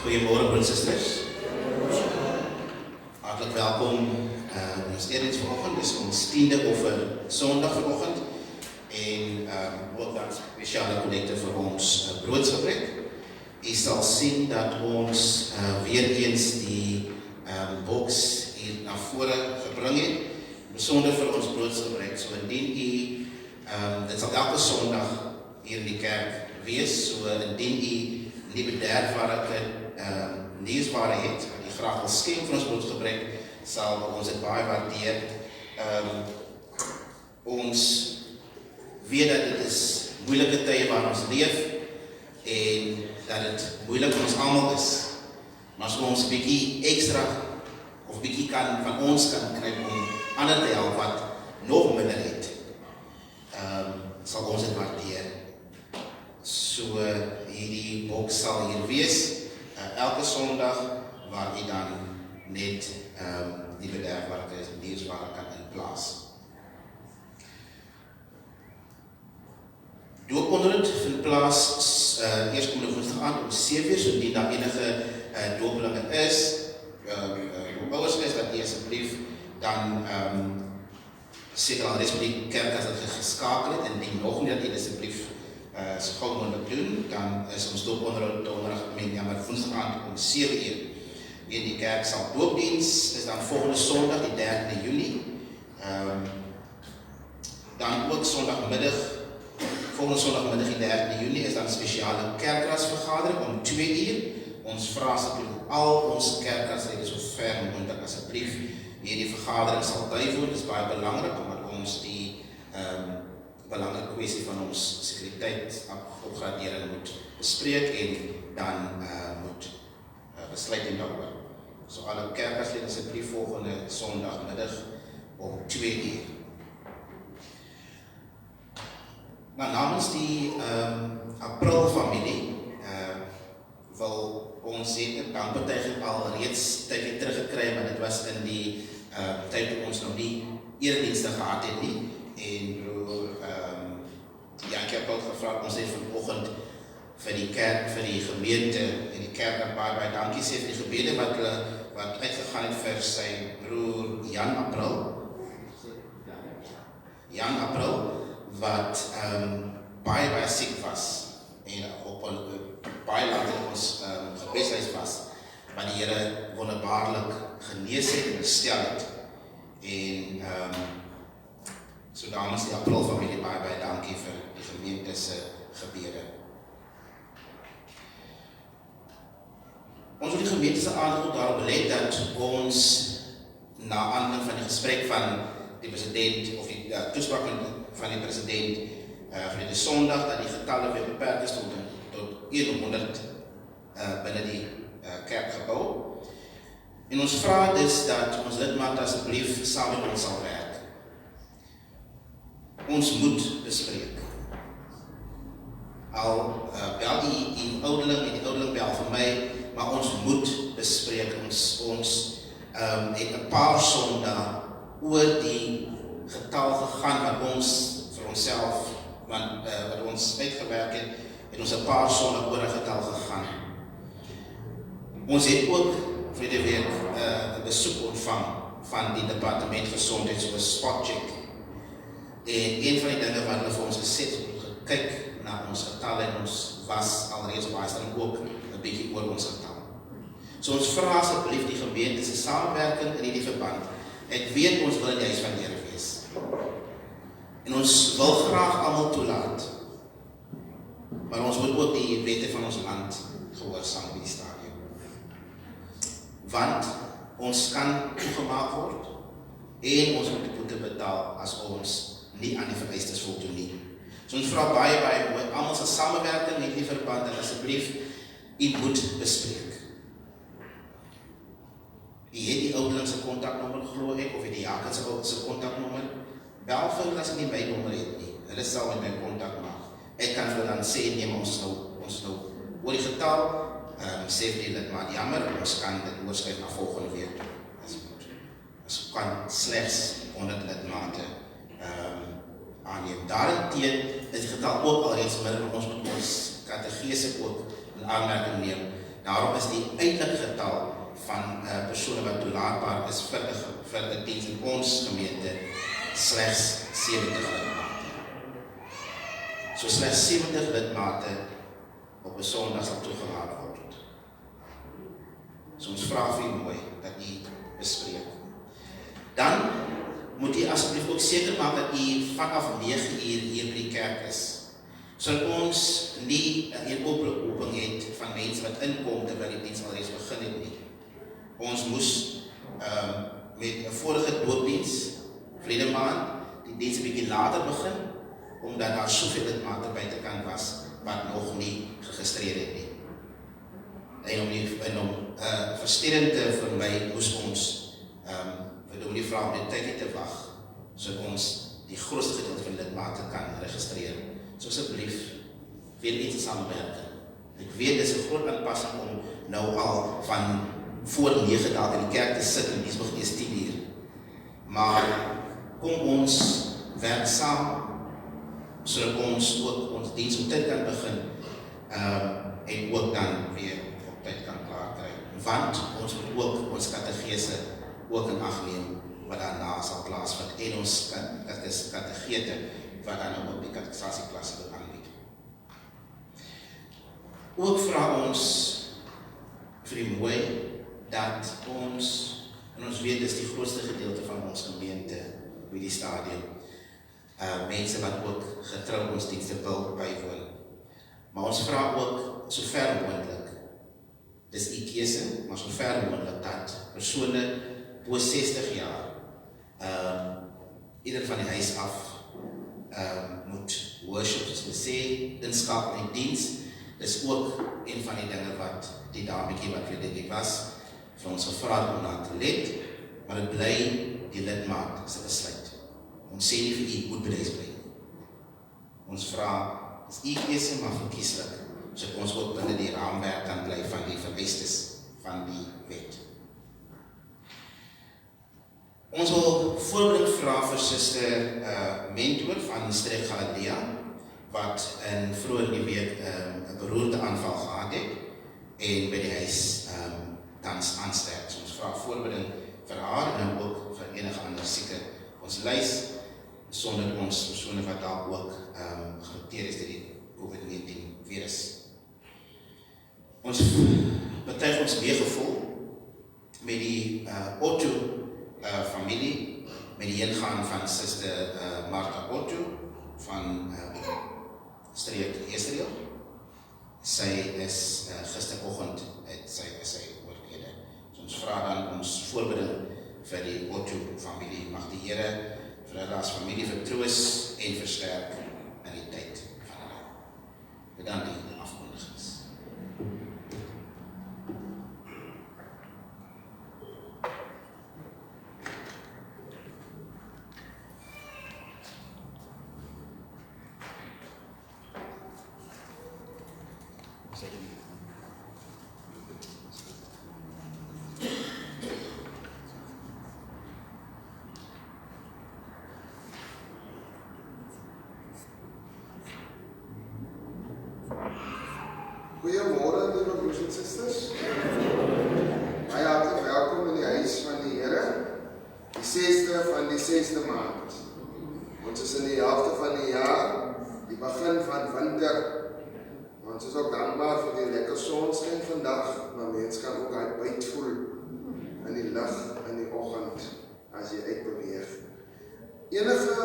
Goeiemôre broers en susters. Hartlik welkom ons eerdiens vanoggend. Dis ons 10de offer Sondag vanoggend en ook dan spesiale kollekte vir ons broodsgebrek. U sal sien dat ons weer eens die boks hier na vore gebring het, besonder vir ons broodsgebrek. So indien u dit sal elke Sondag hier in die kerk wees, so indien u die bederfbare leesbare het, wat jy graag wil skenk vir ons broodsgebrek, sal ons dit baie waardeer. Ons weet dat dit is moeilike tye waarin ons leef en dat dit moeilik vir ons almal is. Maar as ons 'n bietjie ekstra of bietjie van ons kan kry om ander te help wat nog minder het, sal ons dit waardeer. So hierdie boks sal hier wees elke Sondag waar jy dan net die bederfbare leesbare kan inplaas. Dooponderhoud vind plaas eerskomende Woensdag aand om 7:00, so indien daar enige doopelinge is, ouers is, dat jy asseblief dan seker al reeds met die kerk as dit geskakel het, en die nog nie dat jy asseblief so gauw moontlik doen, dan is ons dooponderhoud Woensdag aand om 7:00. En die kerk sal doopdiens, is dan volgende Sondag, die 3de Junie. Dan ook volgende Sondagmiddag, die 3de Junie, is dan spesiale kerkraadsvergadering om 2:00. Ons vra asseblief al ons kerkraadslede so ver moontlik asseblief hierdie vergadering sal bywoon. Dit is baie belangrik, omdat ons die belangrike kwessie van ons sekuriteit opgradering moet bespreek en dan moet besluit en daaroor. So alle kerkraadslede asseblief volgende Sondagmiddag om 2:00. Nou, namens die April familie wil ons dankbetuiging al reeds tydjie teruggekry, maar dit was in die tyd toe ons nog nie eredienste gehad het nie. En broer Jankie het ook gevra, ons het vanoggend vir die kerk, vir die gemeente en die kerk baie dankie sê vir die gebede wat uitgegaan het vir sy broer Jan April, wat baie siek was en op baie laat in ons gebedhuis was, maar die Here wonderbaarlik genees het en herstel het. En so namens die April familie baie dankie vir die gemeente se gebede. Ons wil die gemeente se aandag daarop belet dat ons na aanleiding van die gesprek van die president of die toespraak van die president vir die Sondag, dat die getalle weer beperk is tot 100 binne die kerkgebou. En ons vra dus dat ons lidmate asseblief saam met ons sal werk. Ons moet bespreek. Al bel die ouderling en die ouderling bel vir my, maar ons moet bespreek. Ons het 'n paar Sondae oor die getal gegaan wat ons vir onsself, wat ons uitgewerk het ons 'n paar Sondae oor 'n getal gegaan. Ons het ook vir die week 'n besoek ontvang van die departement gesondheid, so 'n spotcheck. En een van die dinge wat hulle vir ons gesê het, gekyk na ons getalle en ons was alreeds baie sterk ook 'n bietjie oor ons getal. So ons vra asseblief die gemeente se samewerking in hierdie verband. Ek weet ons wil in die huis van die Here wees. En ons wil graag almal toelaat. Maar ons moet ook die wette van ons land gehoorsaam op die stadium. Want ons kan toegemaak word en ons moet die boete betaal as ons nie aan die vereistes voldoen nie. So ons vra baie mooi, almal se samewerking in hierdie verband, en asseblief, u moet bespreek. U het die ouderling se kontaknommer glo ek, of die diaken se kontaknommer, bel vir hulle as ek nie my nommer het nie. Hulle sal met my kontak maak. Ek kan vir dan sê, neem ons nou oor die getal, sê vir die lidmaat, jammer, ons kan dit oorskryf na volgende week. slegs 100 lidmate aanneem. Daarenteen is die getal ook alreeds minder, ons moet ons kategese ook in aanmerking neem. Daarom is die uiteindelike getal van persone wat toelaatbaar is vir 'n diens in ons gemeente slegs 70 lidmate. So slegs 70 lidmate op 'n Sondag sal toegelaat word. So ons vra vir u mooi dat u bespreek. Dan moet u asseblief ook seker maak dat u vanaf 9 uur hier by die kerk is. Sodat ons nie 'n oproeping het van mense wat inkom terwyl die diens alreeds begin het nie. Ons moes met 'n vorige doopdiens verlede maand die diens 'n bietjie later begin, omdat daar soveel lidmate buitekant was wat nog nie geregistreer het nie. En om versterking te vermy moes ons vir Dominee vra om die tydjie te wag, sodat ons die grootste gedeelte van lidmate kan registreer. So asseblief, weer iets saamwerking. Ek weet, dit is 'n groot aanpassing om nou al van voor 9 dae in die kerk te sit en diens begin eers 10 uur. Maar kom ons werk saam, sodat ons ook ons diens op tyd kan begin en ook dan weer op tyd kan klaar kry. Want ons moet ook ons kategese ook in ag neem wat daarna sal plaasvind en ons kategete wat dan ook die katekisasie-klasse wil aanbied. Ook vra ons vir die mooi dat ons, en ons weet dis die grootste gedeelte van ons gemeente by die stadium, mense wat ook getrou ons dienste wil bywoon. Maar ons vra ook so ver moontlik, dis u keuse, maar so ver moontlik dat persone bo 60 jaar ieder van die huis af moet worship, soos ons sê, inskakel in diens. Dis ook een van die dinge wat die dametjie wat vir was, vir ons gevra om na te let, maar dit bly die lidmaat se besluit. Ons sê nie vir u moet bereis bly. Ons vra, is u keuse maar verkieslik, sodat ons ook binne die raamwerk kan bly van die vereistes van die wet. Ons wil voorbeeld vra vir Suster Mentor van Streek Galilea, wat in vroeër die week 'n beroerte aanval gehad het en by die huis tans aansterk. So ons vra voorbeelding vir haar en ook vir enige ander sieke. Ons lys sonder ons persone wat daar ook gehanteer is deur die COVID-19 virus. Ons betuig ons meegevoel met die Otto familie, met die ingaan van Suster Martha Otto van Streek Esriel. Sy is gisteroggend sy oorlede. So ons vra dan ons voorbereiding vir die Otto familie. Mag die Here vir hulle as familie vertroos en versterk in die tyd van hulle. Bedank die afkondigings. Goeiemôre, liewe broers en susters. Baie hartlik welkom in die huis van die Here. Die 6de van die 6de maand. Ons is in die helfte van die jaar, die begin van winter. Ons is ook dankbaar vir die lekker sonskyn vandag, maar mens kan ook uit voel in die lig in die oggend as jy uitbeweeg. Enige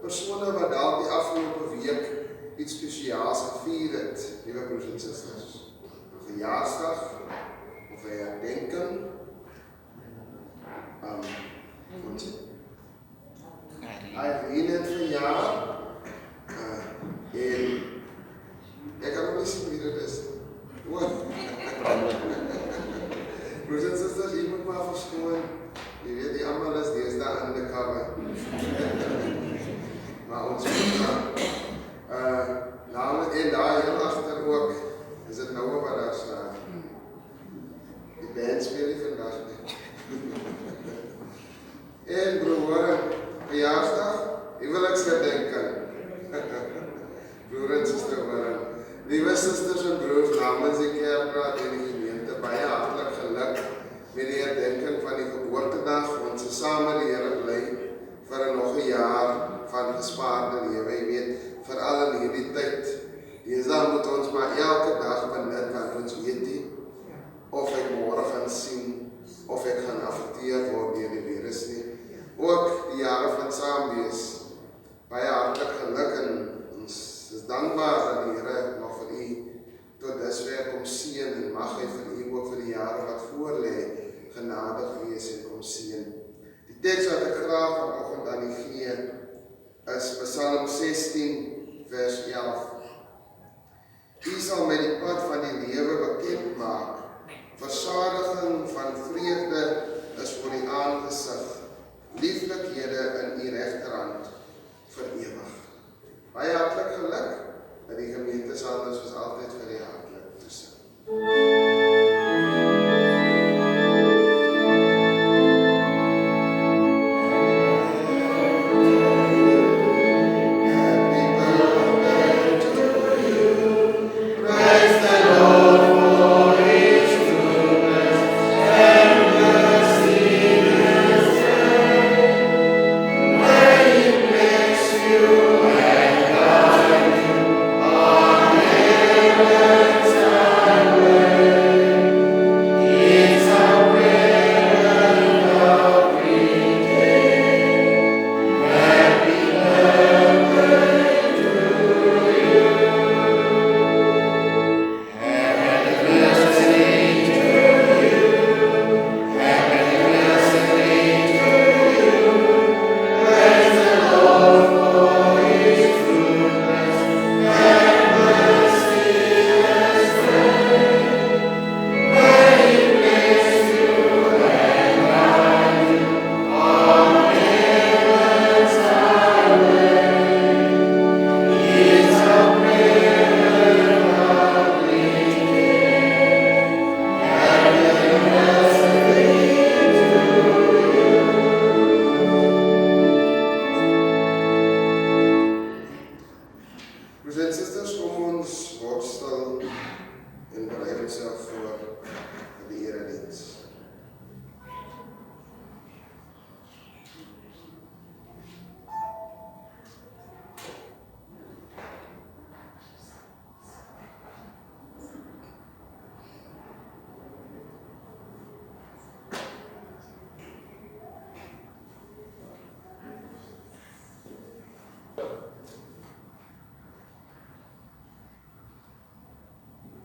persone wat dalk die afgelope week iets spesiaals gevier het, liewe broers en susters, 'n verjaarsdag of 'n herdenking, ons Irene het verjaar, en ek kan ook nie sien wie dit is. Broers en susters, jy moet maar verskoon, jy weet die almal is deesdae undercover. Maar ons moet maar en daar heel agter ook, is dit nou wat daar staan. Die band speel nie vandag nie. En broer, verjaarsdag, huweliksherdenking. Broer en suster Warren. Liewe susters en broers, namens die Kerkraad en die gemeente, baie hartlik geluk met die herdenking van die geboortedag. Ons is saam met die Here bly vir nog 'n jaar van gespaarde lewe. Jy weet, veral in hierdie tyd. Deesdae moet ons maar elke dag benut, want ons weet nie of ek môre gaan sien, of ek gaan afgeteer word deur die virus nie. Ook die jare van saam wees. Baie hartlik geluk en ons is dankbaar dat die Here nog vir u tot dusver kom seën en mag hy vir u ook vir die jare wat voor lê genadig wees en kom seën. Die teks wat ek graag vanoggend aan u gee is Psalm 16 vers 11. U sal my die pad van die lewe bekend maak. Versadiging van vreugde is voor die aangesig. Lieflikhede in u regterhand vir ewig. Baie hartlik geluk dat die gemeente sal ons soos altyd vir die hartlik toesing.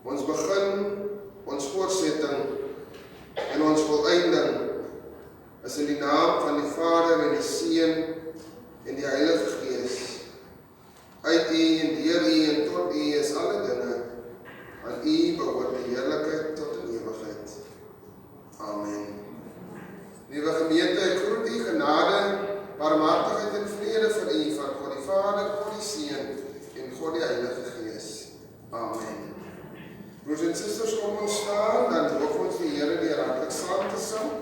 Ons begin, ons voortsetting en ons volëinding is in die naam van die Vader en die Seun en die Heilige Gees. Uit u en deur u en tot u is alle dinge. Aan u behoort die heerlikheid tot in ewigheid. Amen. Liewe gemeente, ek groet u genade, barmhartigheid en vrede vir u van God die Vader, God die Seun en God die Heilige Gees. Amen. Broers en susters, kom ons staan, dan loof ons die Here deur hartlik saam te sing.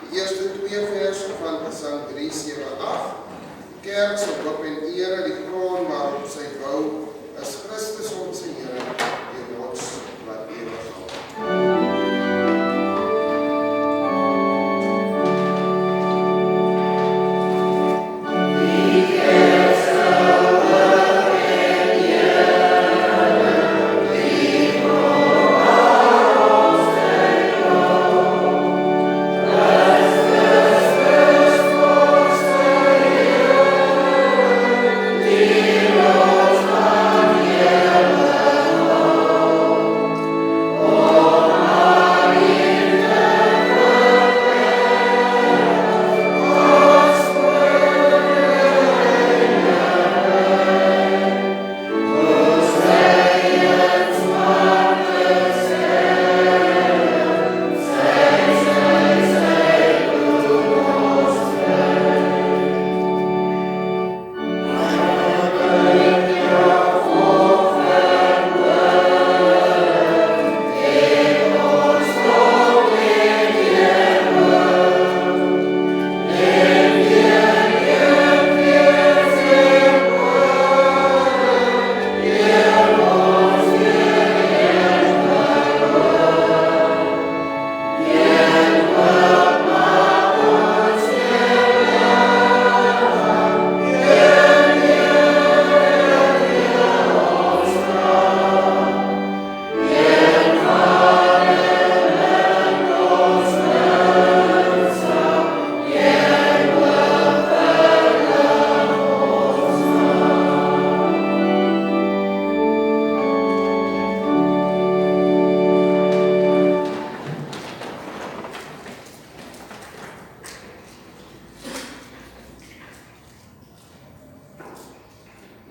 Die eerste 2 verse van Psalm 378. Die kerk sal loop en ere die kroon waarop sy bou, is Christus ons Here, die rots wat ewig hou. Oh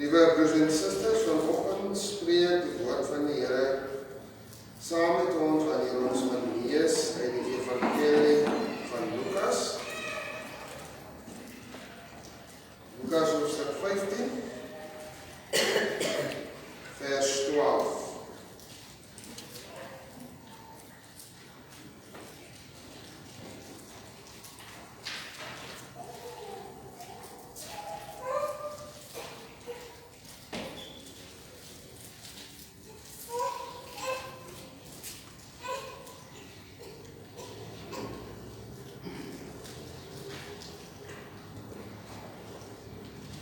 Liewe broers en susters, vanoggend spreek die woord van die Here saam met ons wanneer ons gaan lees uit die Evangelie van Lukas. Lukas hoofstuk 15, vers 12.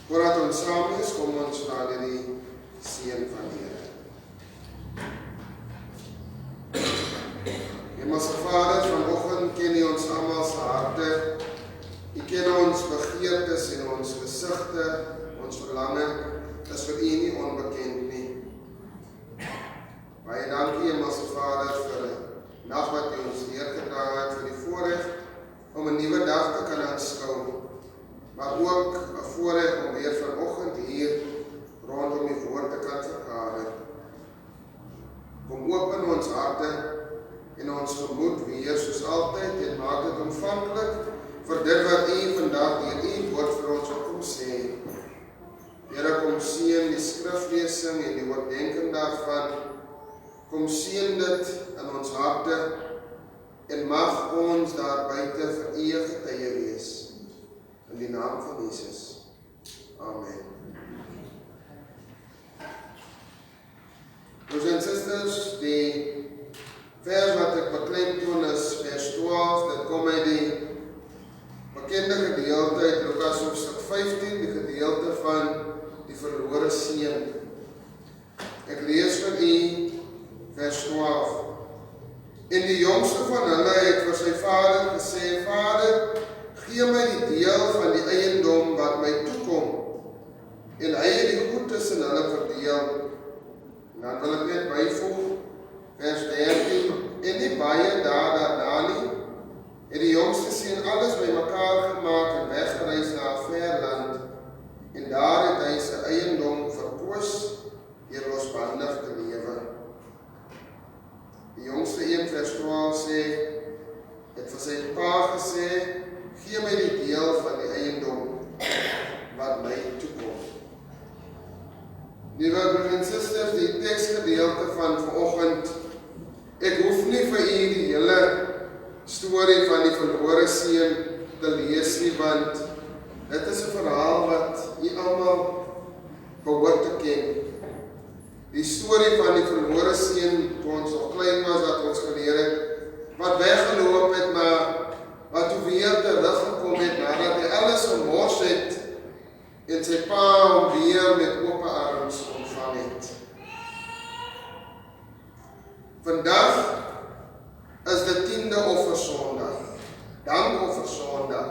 Voordat ons saam is, kom ons vra die seën van die Here. Hemelse Vader, vanoggend ken U ons almal se harte. U ken ons begeertes en ons gesigte, ons verlange is vir U nie onbekend nie. Baie dankie, Hemelse Vader, vir die nag wat U ons neergedra het, vir die voorreg om 'n nuwe dag te kan aanskou. Maar ook 'n voorreg om weer vanoggend hier rondom die woord te kan vergader. Kom open ons harte en ons gemoed weer soos altyd en maak dit ontvanklik vir dit wat U vandag deur U woord vir ons wil kom sê. Here, kom seën die skriflesing en die oordeenking daarvan. Kom seën dit in ons harte en mag ons daar buite vir U getuie wees. In die naam van Jesus. Amen. Broers en susters, die vers wat ek beklemtoon is vers 12, dit kom uit die bekende gedeelte uit Lukas hoofstuk 15, die gedeelte van die verlore seun. Ek lees vir u vers 12. En die jongste van hulle het vir sy vader gesê, Vader, gee my die deel van die eiendom wat my toekom. En hy het die goed tussen hulle verdeel. En dan wil ek net byvoeg, vers 13, en nie baie daarna nie, het die jongste seun alles bymekaar gemaak en weggereis na 'n ver land. En daar het hy sy eiendom verkoos deur losbandig te lewe. Die jongste een, vers 12 sê, het vir sy pa gesê, gee my die deel van die eiendom wat my toekom. Liewe broers en susters, die teksgedeelte van vanoggend, ek hoef nie vir u die hele storie van die verlore seun te lees nie, want dit is 'n verhaal wat u almal behoort te ken. Die storie van die verlore seun, toe ons nog klein was, wat ons geleer het, wat weggeloop het, maar wat toe weer teruggekom het, nadat hy alles gemors het, en sy pa hom weer met oop arms ontvang het. Vandag is die 10de offersondag, dankoffersondag.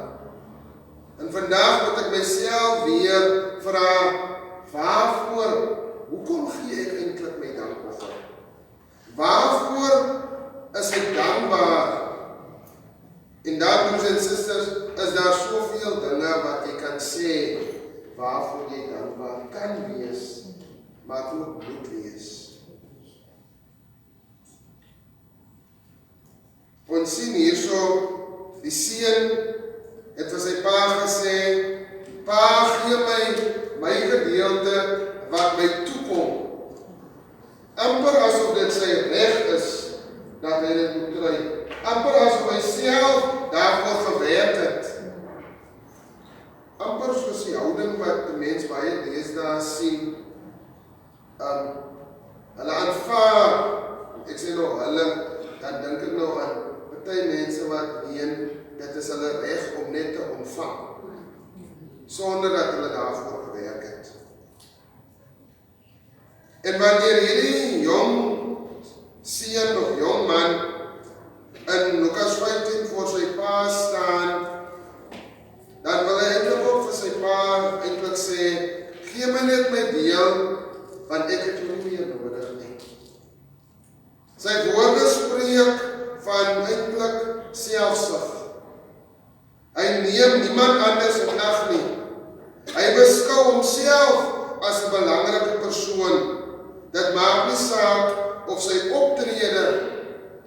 En vandag moet ek myself weer vra, waarvoor, hoekom gee ek eintlik my dankoffer? Waarvoor is ek dankbaar? En daar, broers en susters, is daar soveel dinge wat jy kan sê, waarvoor jy dankbaar kan wees, maar ook moet wees. Ons sien hierso, die seun het vir sy pa gesê, Pa, gee my gedeelte wat my toekom. Amper asof dit sy reg is, dat hy dit moet kry. Amper asof hy self daarvoor gewerk het. Amper soos die houding wat die mens baie deesdae sien. Hulle aanvaar, ek sê nou hulle, dan dink ek nou aan party mense wat meen, dit is hulle reg om net te ontvang, sonder dat hulle daarvoor gewerk het. En wanneer hierdie jong seun of jong man in Lukas 15 voor sy pa staan, dan wil hy eintlik ook vir sy pa eintlik sê, gee my net my deel, want ek het jou nie meer nodig nie. Sy woorde spreek van eintlik selfsug. Hy neem niemand anders in ag nie. Hy beskou homself as 'n belangrike persoon. Dit maak nie saak of sy optrede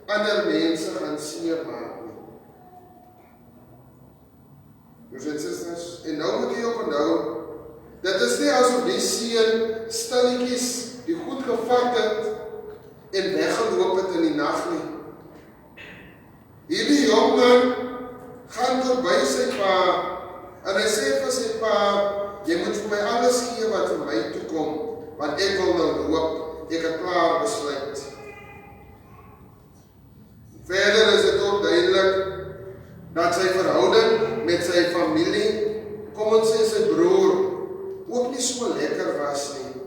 ander mense gaan seermaak nie. Broers en susters, en nou moet jy ook onthou, dit is nie asof die seun stilletjies die goed gevat het en weggeloop het in die nag nie. Hierdie jong man gaan verby sy pa en hy sê vir sy pa, jy moet vir my alles gee wat vir my toekom, want ek wil nou loop, ek het klaar besluit. Verder is dit ook duidelik dat sy verhouding met sy familie, kom ons sê sy broer, ook nie so lekker was nie.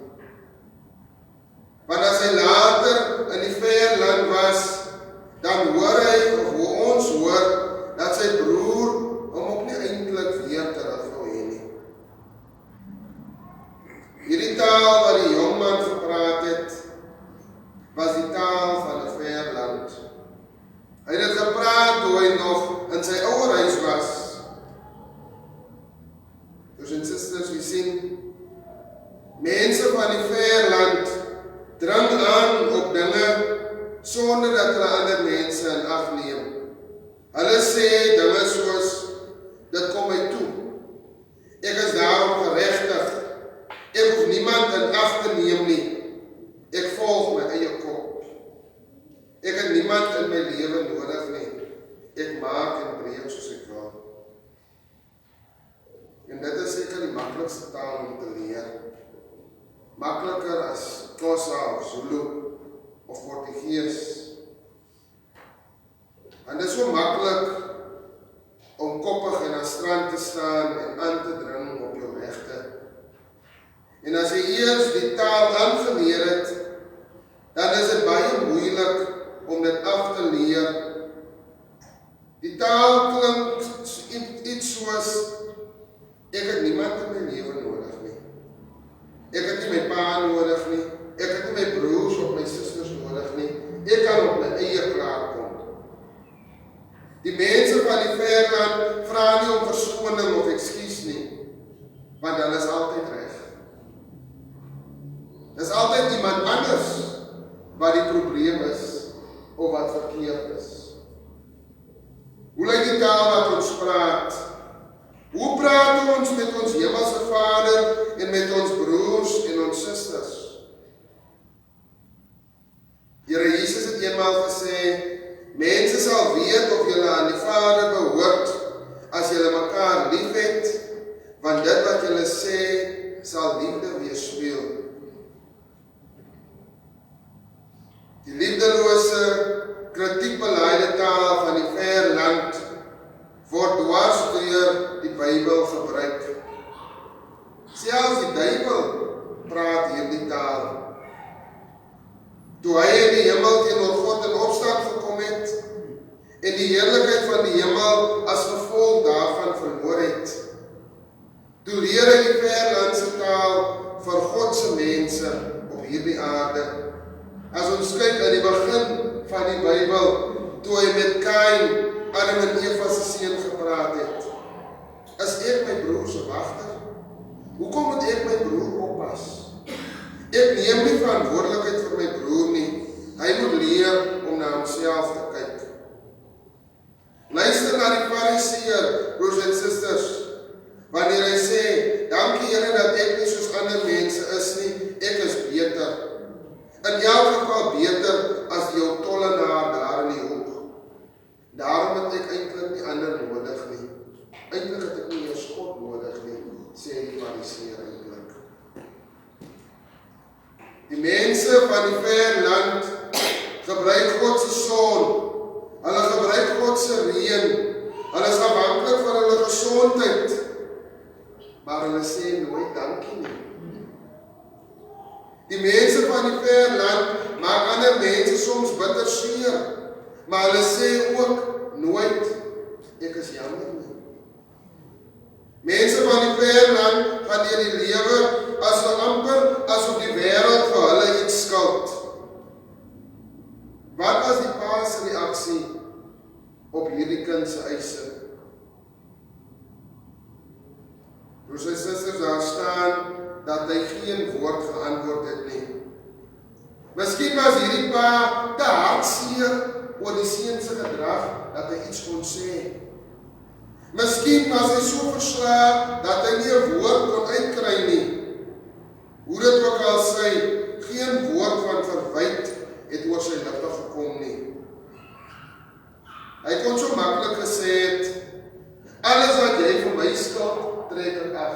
Want as hy later in die ver land was, dan hoor hy, of hoe ons hoor, dat sy broer hom ook nie eintlik weer terug wil hê nie. Hierdie taal wat die jongman gepraat het, was die taal van 'n ver land. Hy het dit gepraat toe hy nog in sy ouerhuis was. Broers en susters, we sien, mense van die ver land drang aan op dinge sonder dat hulle ander mense in ag neem. Hulle sê dinge soos, dit kom my toe. Ek is daarom geregtig. Ek hoef niemand in ag te neem nie. Ek volg my eie kop. Ek het niemand in my lewe nodig nie. Ek maak en breek soos ek wil. En dit is seker die maklikste taal om te leer. Makliker as Xhosa of Zulu of Portugees. En dit is so maklik om koppig en aan strand te staan en aan te dring op jou regte. En as jy eers die taal aangeleer het, dan is dit baie moeilik om dit af te leer. Die taal klink iets soos, ek het niemand in my lewe nodig nie. Ek het nie my pa nodig nie. Ek het nie my broers of my susters nodig nie. Ek kan op my eie klaarkom. Die mense van die verland vra nie om verskoning of ekskuus nie, want hulle is altyd reg. Dis altyd iemand anders wat die probleem is of wat verkeerd is. Hoe lyk die taal wat ons praat? Hoe praat ons met ons hemelse Vader en met ons broers en ons susters? Here Jesus het eenmaal gesê, mense sal weet of julle aan die Vader behoort as julle mekaar liefhet, want dit wat julle sê sal liefde weerspieël. Die liefdelose, kritiekbeleide taal van die ver land word dwars deur die Bybel gebruik. Selfs die Bybel praat hierdie taal. Toe hy in die hemel teenoor God in opstand gekom het en die heerlikheid van die hemel as gevolg daarvan verloor het, toe leer hy die verlandse taal vir God se mense op hierdie aarde. As ons kyk aan die begin van die Bybel, toe hy met Kain, Adam en Eva se seun gepraat het. Is ek my broer se wagter? Hoekom moet ek my broer oppas? Ek neem nie verantwoordelikheid vir my broer nie. Hy moet leer om na homself te kyk. Luister na die Fariseër, broers en susters, wanneer hy sê, dankie Here dat ek nie soos ander mense is nie, ek is beter. In elk geval beter as jou tollenaar daar in die hoek. Daarom het ek eintlik nie ander nodig nie. Eintlik het ek nie eers God nodig nie, sê die Fariseër eintlik. Die mense van die ver land gebruik God se son. Hulle gebruik God se reën. Hulle is afhanklik van hulle gesondheid. Maar hulle sê nooit dankie nie. Die mense van die ver land maak ander mense soms bitter seer, maar hulle sê ook nooit, ek is jammer nie. Mense van die ver land gaan deur die lewe as amper asof die wêreld vir hulle iets skuld. Wat was die pa se reaksie op hierdie kind se eise? Broers en susters, daar staan dat hy geen woord geantwoord het nie. Miskien was hierdie pa te hartseer oor die seun se gedrag dat hy iets kon sê. Miskien was hy so verslae dat hy nie 'n woord kon uitkry nie. Hoe dit ook al sy, geen woord van verwyte het oor sy lippe gekom nie. Hy kon so maklik gesê het, alles wat jy vir my skuld, trek ek af.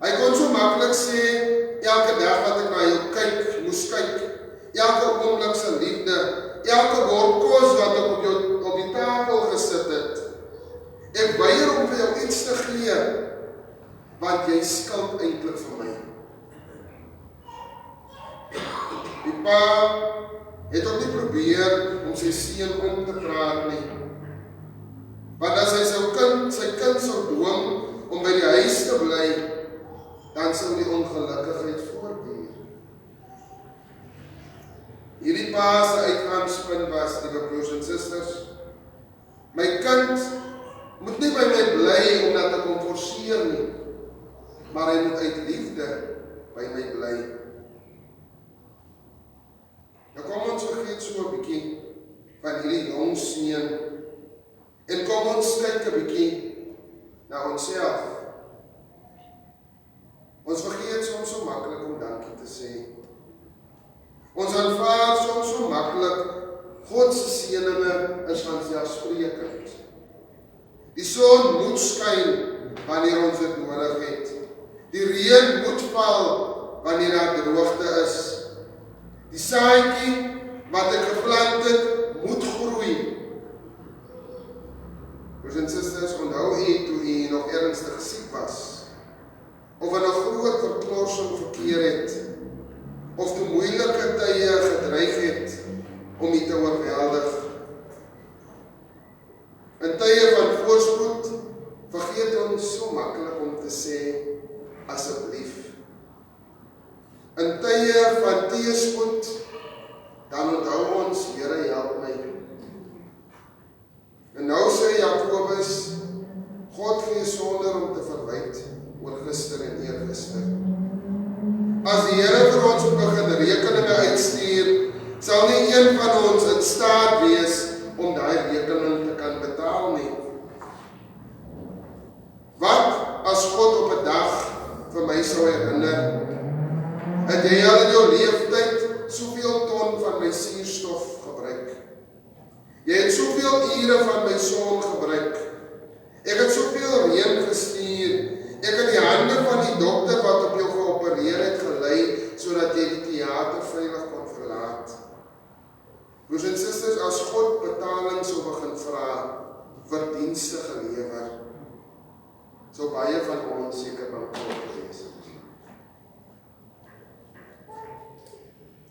Hy kon so maklik sê, elke dag wat ek na jou kyk, moes kyk, elke oomblik se liefde, elke bord kos wat ek op die tafel gesit het. Ek weier om vir jou iets te gee, want jy skuld eintlik vir my. Die pa het ook nie probeer om sy seun om te praat nie. Want as hy sy kind sou dwing om by die huis te bly, dan sou die ongelukkigheid voortduur. Hierdie pa se uitgangspunt was, liewe broers en susters, my kind moet nie by my bly omdat ek hom forceer nie, maar hy moet uit liefde by my bly. Nou kom ons vergeet so 'n bietjie van hierdie jong seun en kom ons kyk 'n bietjie na onsself. Ons vergeet soms so maklik om dankie te sê. Ons aanvaar soms so maklik God se seëninge is vanselfsprekend. Die son moet skyn wanneer ons dit nodig het. Die reën moet val wanneer daar droogte is. Die saadjie wat ek geplant het, moet groei. Broers en susters, onthou toe u nog ernstig siek was, of in 'n groot verknorsing verkeer het, of toe moeilike tye gedreig het om u te oorweldig. In tye van voorspoed vergeet ons so maklik om te sê, asseblief. In tye van teëspoed, dan onthou ons, Here, help my. En nou sê Jakobus, God gee sonder om te verwyd oor gister en eergister. As die Here vir ons begin rekeninge uitstuur, sal nie een van ons in staat wees om daai rekening te kan betaal nie. Wat as God op 'n dag vir my sou herinner, het jy al in jou leeftyd soveel ton van my suurstof gebruik? Jy het soveel ure van my son gebruik. Ek het soveel reën gestuur. Ek het die hande van die dokter wat op jou geopereer het gelei, sodat jy die teater veilig kon verlaat. Broers en susters, as God betaling sou begin vra vir dienste gelewer, sou baie van ons seker bankrot gewees het.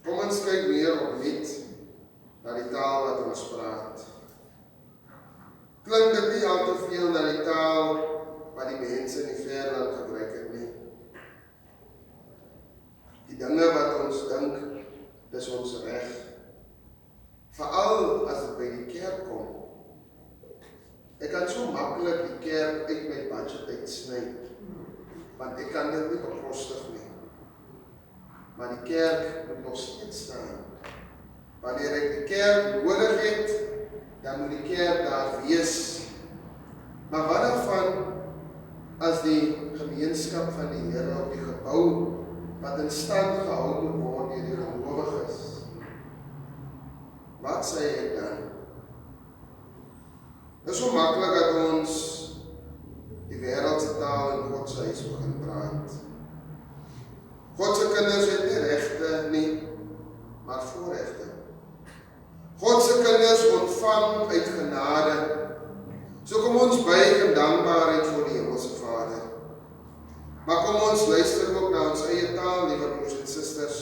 Kom ons kyk weer opnuut na die taal wat ons praat. Klink dit nie al te veel na die taal wat die mense in die verland gebruik het nie? Die dinge wat ons dink, dis ons reg. Veral as dit by die kerk kom. Ek kan so maklik die kerk uit my budget uitsny, want ek kan dit nie bekostig nie. Maar die kerk moet nog steeds staan. Wanneer ek die kerk nodig het, dan moet die kerk daar wees. Maar wat daarvan as die gemeenskap van die Here op die gebou wat in stand gehou moet word deur die gelowiges? Wat sê ek dan? Dit is so maklik dat ons die wêreldse taal in God se huis begin praat. God se kinders het nie regte nie, maar voorregte. God se kinders ontvang uit genade. So kom ons buig in dankbaarheid voor die Hemelse Vader. Maar kom ons luister ook na ons eie taal, liewe broers en susters.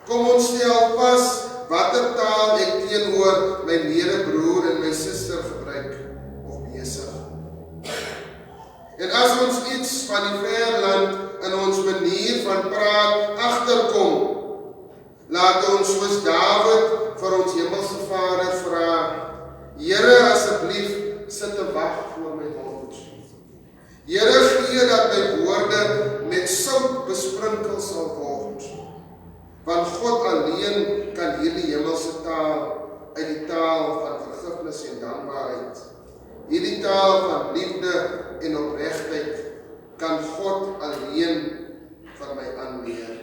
Kom ons stel vas watter taal ek teenoor my medebroer en my suster gebruik of besig. En as ons iets van die verland in ons manier van praat agterkom, laat ons soos Dawid vir ons Hemelse Vader vra, Here, asseblief sit 'n wag voor my mond. Here, gee dat my woorde met sout besprinkel sal word. Want God alleen kan hierdie hemelse taal uit die taal van vergifnis en dankbaarheid, hierdie taal van liefde en opregtheid, kan God alleen van my aanleer.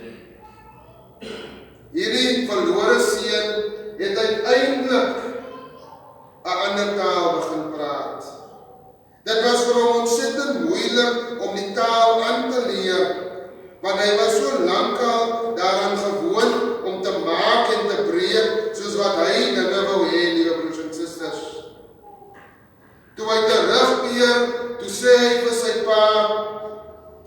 Hierdie verlore seun het uiteindelik 'n ander taal begin praat. Dit was vir hom ontsettend moeilik om die taal aan te leer, want hy was so lankal daaraan gewoon om te maak en te breek, soos wat hy dinge wou hê, liewe broers en susters. Toe hy terugkeer, toe sê hy vir sy pa,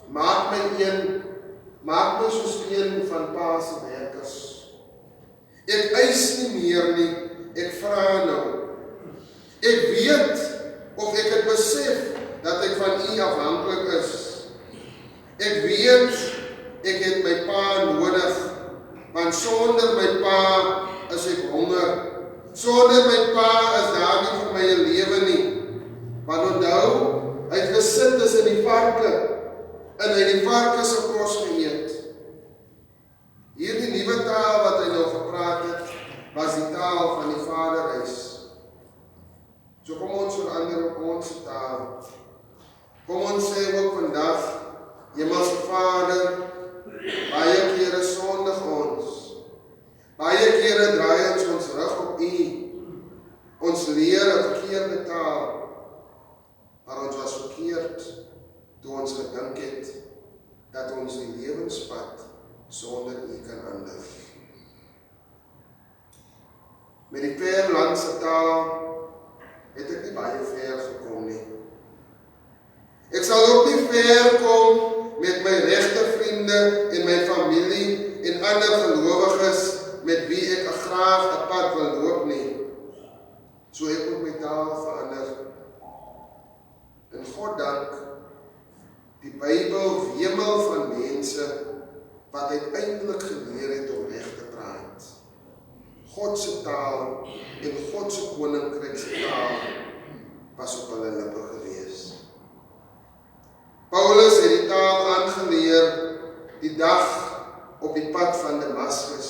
maak my soos een van pa se werkers. Ek eis nie meer nie, ek vra nou. Ek weet, of ek het besef, dat ek van U afhanklik is. Ek weet, ek het my pa nodig, want sonder my pa is ek honger. Sonder my pa is daar nie vir my 'n lewe nie. Want onthou, hy het gesit tussen die varke, en hy die varke se kos geëet. Hierdie nuwe taal wat hy nou gepraat het, was die taal van die Vaderhuis. So kom ons verander op ons taal. Kom ons sê ook vandag, Hemelse Vader, baie kere sondig ons. Baie kere draai ons rug op U. Ons leer 'n verkeerde taal, maar ons was verkeerd toe ons gedink het dat ons die lewenspad sonder U kan aanlig. Met die verlandse taal het ek nie baie ver gekom nie. Ek sal ook nie ver kom met my regte vriende en my familie en ander gelowiges met wie ek graag 'n pad wil loop nie. So ek moet my taal verander. En God dank, die Bybel wemel van mense wat uiteindelik geleer het om reg te praat. God se taal en God se koninkryk se taal was op hulle lippe gewees. Paulus het die taal aangeleer die dag op die pad van Damaskus,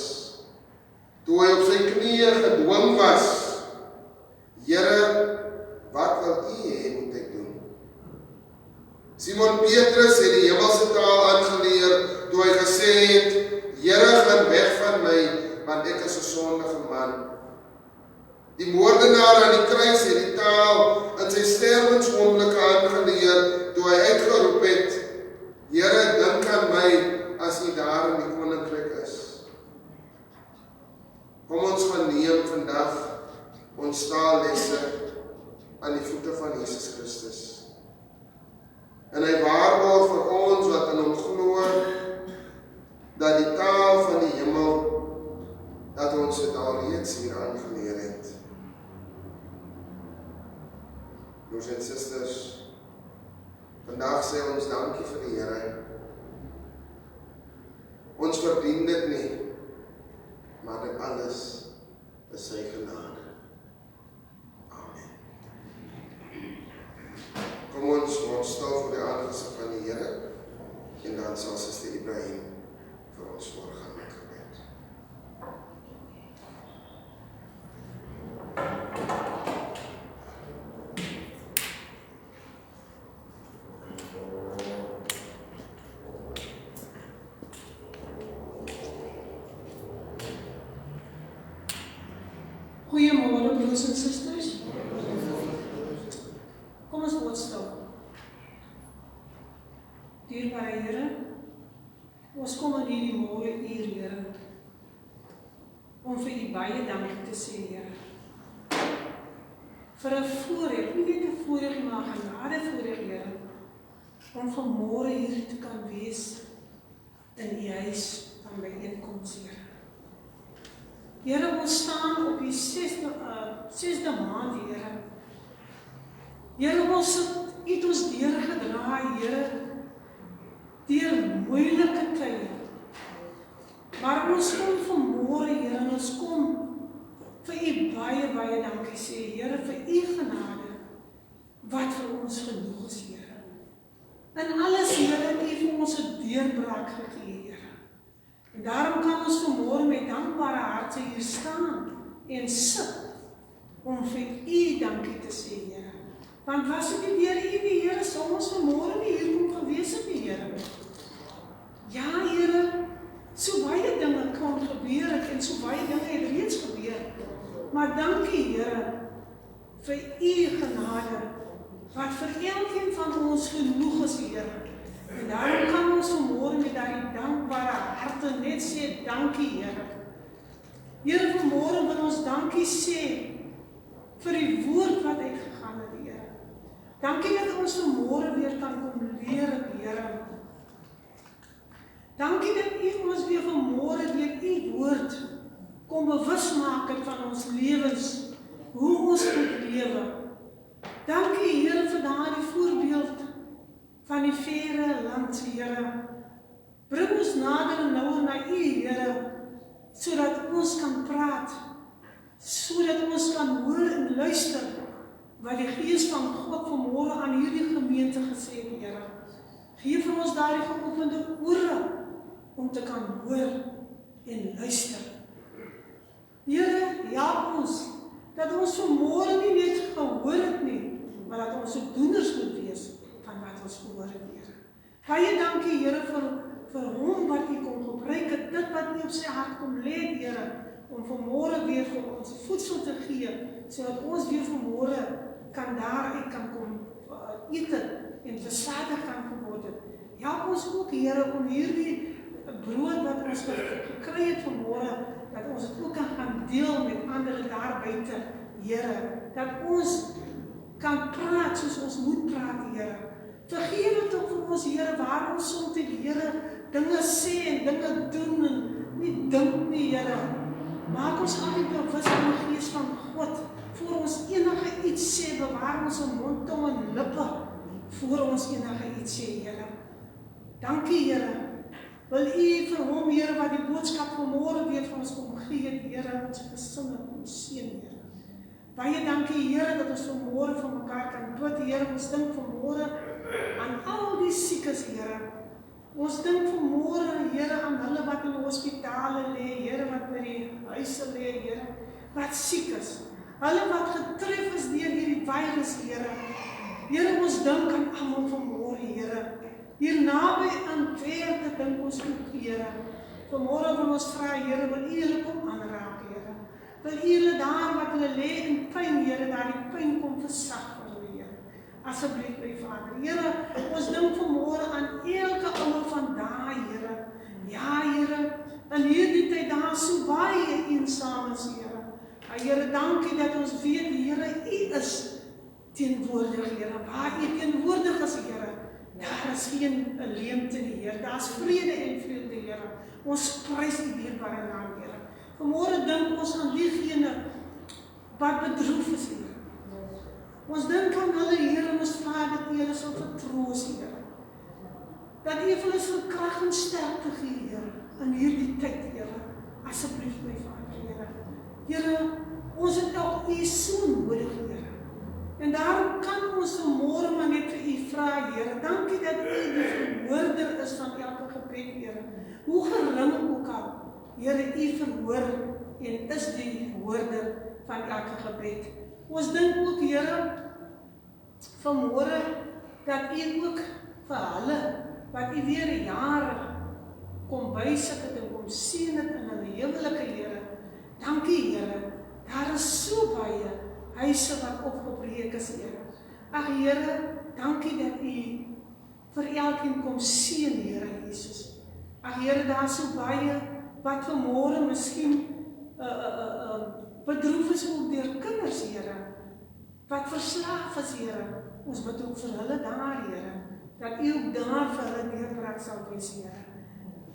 toe hy op sy knieë gedwing was, Here, wat wil U hê moet ek doen? Simon Petrus het die hemelse taal aangeleer, toe hy gesê het, Here, gaan weg van my, want ek is 'n sondige man. Die moordenaar aan die kruis het die taal in sy sterwensoomblikke aangeleer, toe hy uitgeroep het, Here, dink aan my as U daar in die koninkryk is. Kom ons gaan neem vandag ons taallesse aan die voete van Jesus Christus. En hy waarborg vir ons wat in hom glo, dat die taal van die hemel, dat ons dit alreeds hier aangeleer het. Broers en susters, vandag sê ons dankie vir die Here. Ons verdien dit nie, maar dit alles is sy genade. Amen. Kom ons word stil voor die aangesig van die Here, en dan sal Suster Ibrahim vir ons voorgaan met gebed. Goeiemôre broers en susters. Kom ons word stil. Dierbare Here, ons kom in hierdie môre uur, Here, om vir U baie dankie te sê, Here. Vir 'n voorreg, nie net 'n voorreg, maar 'n genade voorreg, Here, om vanmôre hier te kan wees in U huis van byeenkoms, Here. Here, ons staan op die 6de maand, Here. Here, ons het ons deurgedraai, Here, deur moeilike tye. Maar ons kom vanmôre, Here, en ons kom vir U baie, baie dankie sê, Here, vir U genade, wat vir ons genoeg is, Here. In alles, Here, het U vir ons 'n deurbraak gegee, Here. En daarom kan ons vanmôre met dankbare harte hier staan en sit om vir U dankie te sê, Here. Want was dit nie deur U nie, Here, sou ons vanmôre nie hier kon gewees het nie, Here. Ja, Here, so baie dinge kon gebeur het en so baie dinge het reeds gebeur. Maar dankie, Here, vir U genade, wat vir elkeen van ons genoeg is, Here. En daarom kan ons vanmôre met daardie dankbare harte net sê, dankie, Here. Here, vanmôre wil ons dankie sê vir die woord wat uitgegaan het, Here. Dankie dat ons vanmôre weer kan kom leer, Here. Dankie dat U ons weer vanmôre deur U woord kom bewus maak het van ons lewens, hoe ons moet lewe. Dankie, Here, vir daardie voorbeeld van die verre land, Here. Bring ons nader en nouer na U, Here, sodat ons kan praat, sodat ons kan hoor en luister wat die Gees van God vanmôre aan hierdie gemeente gesê het, Here. Gee vir ons daardie geopende ore om te kan hoor en luister. Here, help ons dat ons vanmôre nie net gehoor het nie, maar dat ons ook doeners moet wees van wat ons gehoor het, Here. Baie dankie, Here, vir hom wat U kom gebruik het, dit wat U op sy hart kom lê, Here, om vanmôre weer vir ons voedsel te gee, sodat ons weer vanmôre kan daaruit kan kom eet en versadig kan geword het. Help ons ook, Here, om hierdie brood wat ons gekry het vanmôre, dat ons het ook kan gaan deel met ander daar buite, Here, dat ons kan praat soos ons moet praat, Here. Vergewe tog vir ons, Here, waar ons soms die Here dinge sê en dinge doen en nie dink nie, Here. Maak ons altyd bewus van die Gees van God, voor ons enige iets sê, bewaar ons mond, tong en lippe, voor ons enige iets sê, Here. Dankie, Here. Wil U vir hom, Here, wat die boodskap vanmôre weer vir ons kom gee het, Here, ons gesinne kom seën, Here. Baie dankie, Here, dat ons vanmôre vir mekaar kan bid, Here. Ons dink vanmôre aan al die siekes, Here. Ons dink vanmôre, Here, aan hulle wat in hospitale lê, Here, wat by die huise lê, Here, wat siek is. Hulle wat getref is deur hierdie virus, Here. Here, ons dink aan almal vanmôre, Here. Hier naby aan ver te dink ons ook, Here. Vanmôre wil ons vra, Here, wil U hulle kom aanraak, Here. Wil U hulle daar wat hulle lê in pyn, Here, daar die pyn kom versag vir hulle, Here. Asseblief, my Vader. Here, ons dink vanmôre aan elke ouer van daai, Here. Ja, Here, in hierdie tyd daar so baie eensaam is, Here. Here, dankie dat ons weet, Here, U is teenwoordig, Here. Waar U teenwoordig is, Here, daar is geen leemte nie, Here. Daar is vrede en vreugde, Here. Ons prys U dierbare naam, Here. Vanmôre dink ons aan diegene wat bedroef is, Here. Ons dink aan hulle, Here, ons vra dat U hulle sal vertroos, Here. Dat U vir hulle sal krag en sterkte gee, Here, in hierdie tyd, Here. Asseblief, my Vader, Here. Here, ons het ook U so nodig, Here. En daarom kan ons vanmôre maar net vir U vra, Here. Dankie dat U die verhoorder is van elke gebed, Here. Hoe gering ook al, Here, U verhoor en is die hoorder van elke gebed. Ons dink ook, Here, vanmôre dat U ook vir hulle wat U weer jare kom bysit het en kom sien het in hulle huwelike, Here. Dankie, Here. Daar is so baie huise wat opgebreek is, Here. Ag, Here, dankie dat U vir elkeen kom seën, Here Jesus. Ag, Here, daar is so baie wat vanmôre miskien bedroef is ook deur kinders, Here. Wat verslaaf is, Here. Ons bid ook vir hulle daar, Here. Dat U ook daar vir hulle deurbraak sal wees, Here.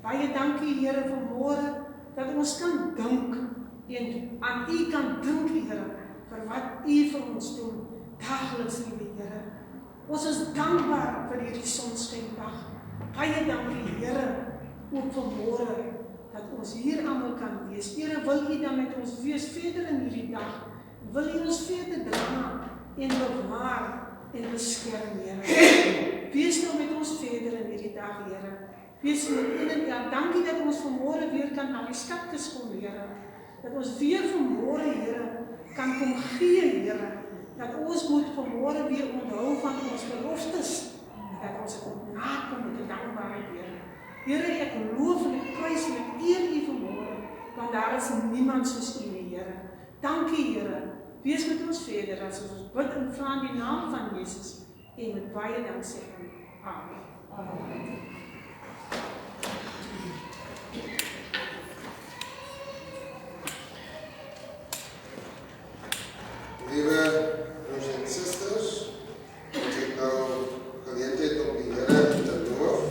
Baie dankie, Here, vanmôre dat ons kan dink en aan U kan dink, Here, vir wat U vir ons doen, daagliks, liewe Here. Ons is dankbaar vir hierdie sonskyndag. Baie dankie, Here, ook vanmôre, dat ons hier almal kan wees. Here, wil U dan met ons wees verder in hierdie dag? Wil U ons verder dra en bewaar en beskerm, Here? Wees nou met ons verder in hierdie dag, Here. Wees met en ja, dankie dat ons vanmôre weer kan na die skatkis kom, Here. Dat ons weer vanmôre, Here, kan kom gee, Here. Dat ons moet vanmôre weer onthou van ons beloftes. Dat ons het moet nakom met 'n dankbaarheid, Here. Here, ek loof en ek prys en ek eer U vanmôre, want daar is niemand soos U nie, Here. Dankie, Here. Wees met ons verder as ons bid en vra in die naam van Jesus en met baie danksegging. Amen. Amen. Liewe broers en susters, ek het nou geleentheid om die Here te loof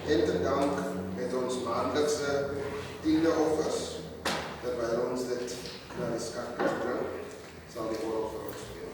en te dank met ons maandelikse 10de offers. Terwyl ons dit na die skatkis bring, sal die orgel vir ons speel.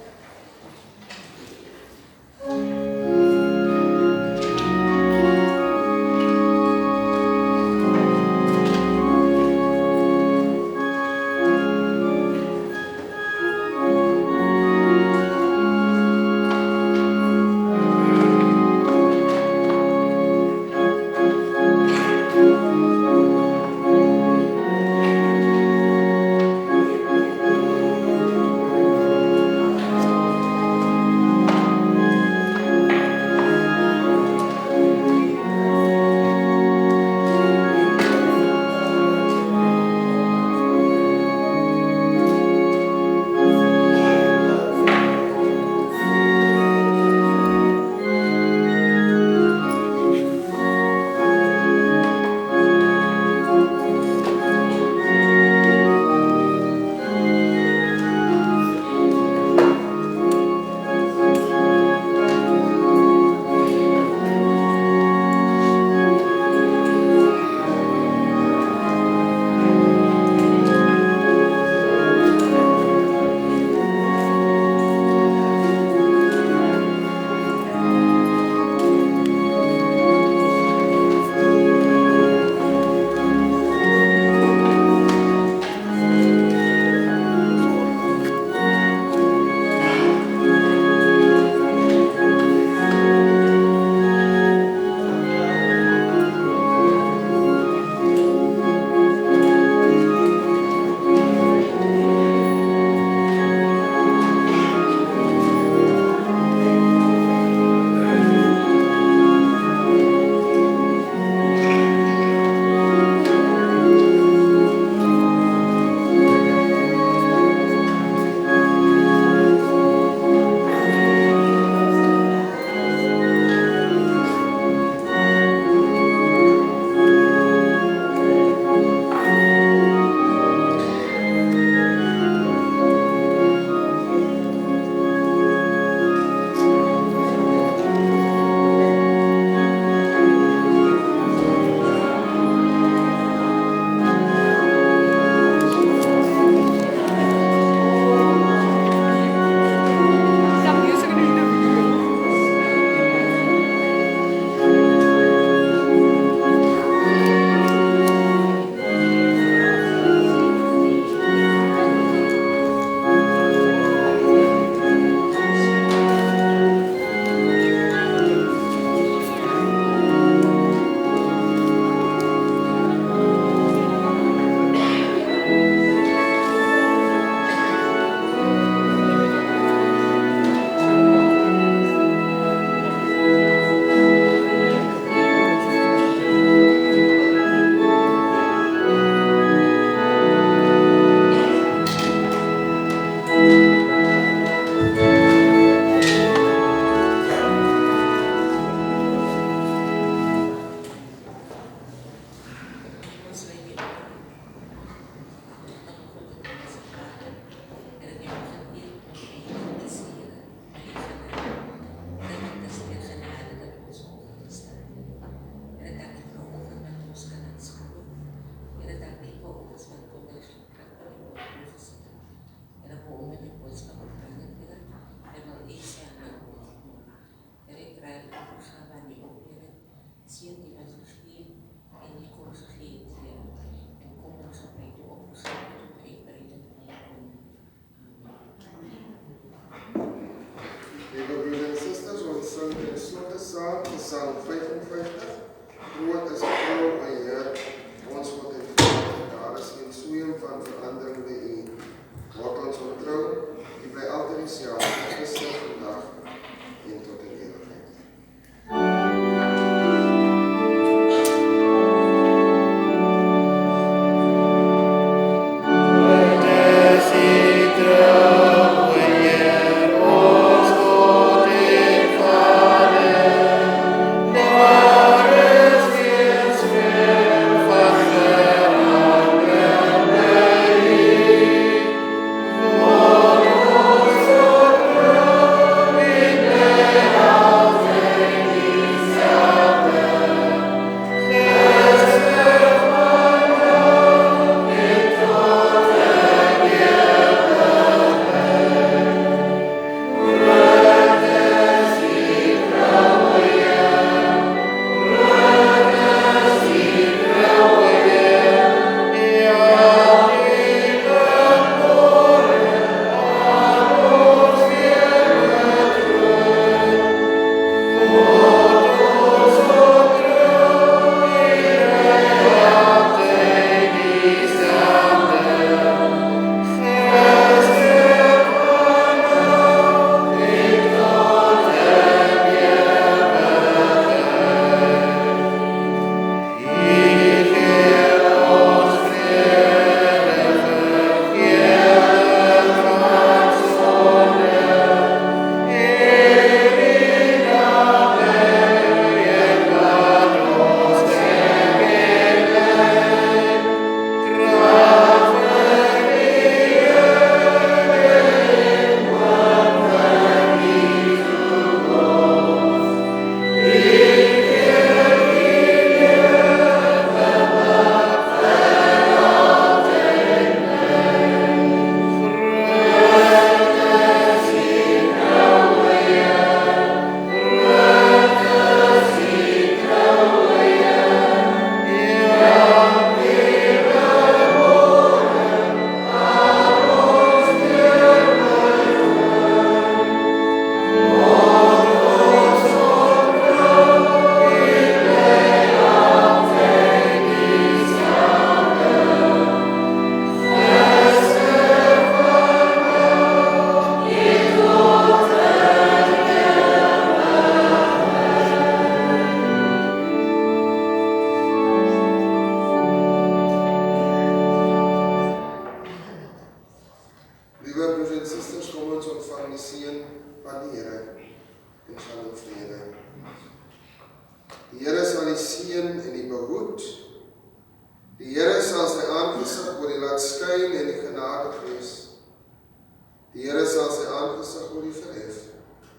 Psalm 55. Groot is getrou, o Heer, ons God en Vader. Daar is geen sweem van verandering by U. Word ons ontrou, U bly altyd dieselfde, gister, vandag en tot in ewigheid.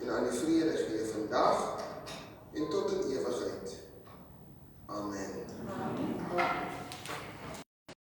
En aan die vrede gee vandag en tot